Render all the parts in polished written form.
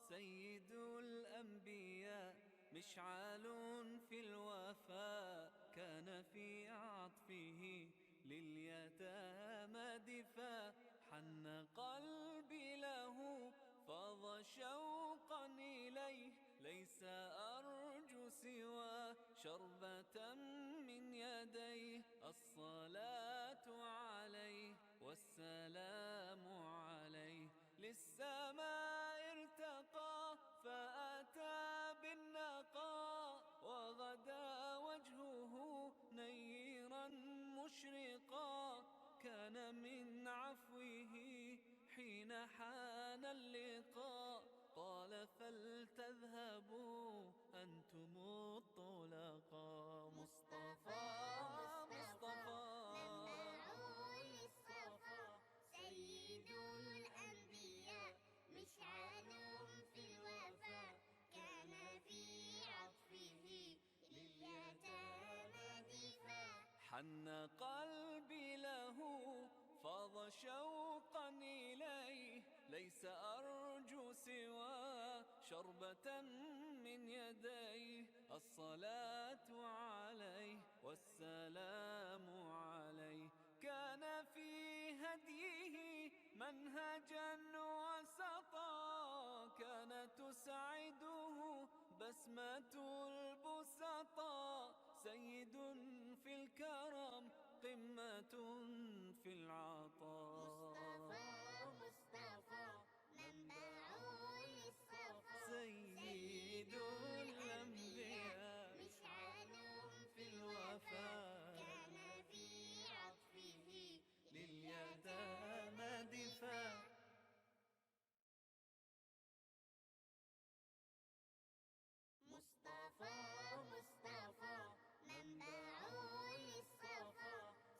سيد الأنبياء مشعال في الوفاء، كان في عطفه لليتامى دفاع. حن قلبي له فاض شوقا إليه، ليس أرجو سوى شربة من يديه. الصلاة عليه والسلام عليه، للسماء ارتقى فأتى بالنقاء، وغدا وجهه نيرا مشرقا. كان من عفوه حين حان اللقاء، قال فلتذهبوا أنتم الطلقاء. مصطفى منبع للصفا، سيد الأنبياء مشعل في الوفا، كان في عطفه لليتامى دفاع. حن قلبي له فاض شوقا إليه، ليس أرجو سوى شربة من يديه. الصلاة عليه والسلام عليه، كان في هديه منهجا وسطا. كان تسعده بسمة البسطاء، سيد في الكرم قمة في العطاء. مصطفى منبع للصفا، سيد الأنبياء مشعل في الوفاء، كان في عطفه لليتامى دفاع. مصطفى منبع للصفا،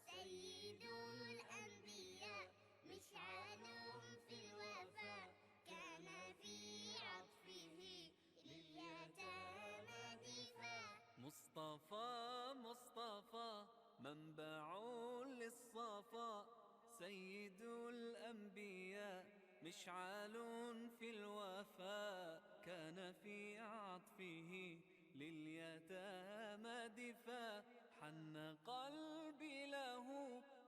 سيد الأنبياء مشعل في الوفا، كان في عطفه لليتامى دفاع. مصطفى منبع للصفا، سيد الأنبياء مشعال في الوفاء. كان في عطفه لليتامى دفاع. حن قلبي له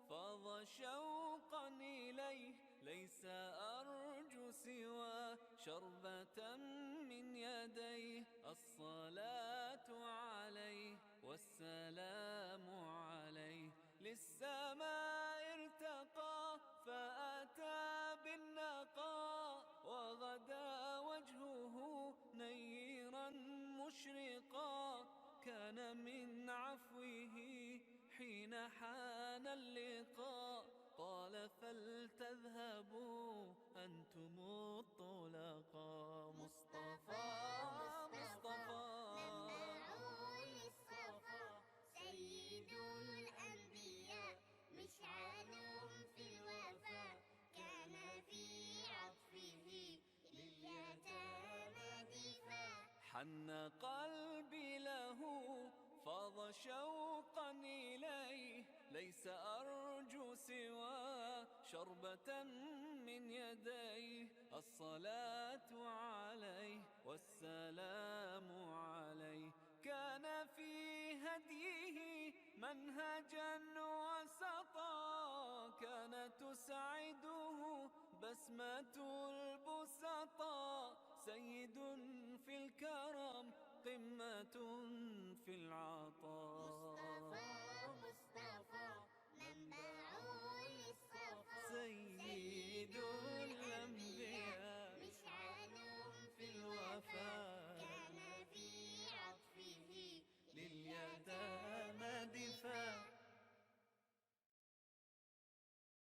فاض شوقا إليه، ليس أرجو سوى شربة من يديه. الصلاة عليه والسلام عليه، للسماء ارتقى فأتى بالنقاء، وغدا وجهه نيرا مشرقا. كان من عفوه حين حان اللقاء، قال فلتذهبوا أنتم الطلقاء. مصطفى منبع للصفا، سيد الأنبياء مشعل في الوفا، كان في عطفه لليتامى دفاع. حن قلبي له فاض شوقا إليه، ليس أرجو سوى شربة من يديه. الصلاة عليه والسلام عليه، كان في هديه منهجا وسطا. كان تسعده بسمة البسطاء، سيد في الكرم قمة في العطاء.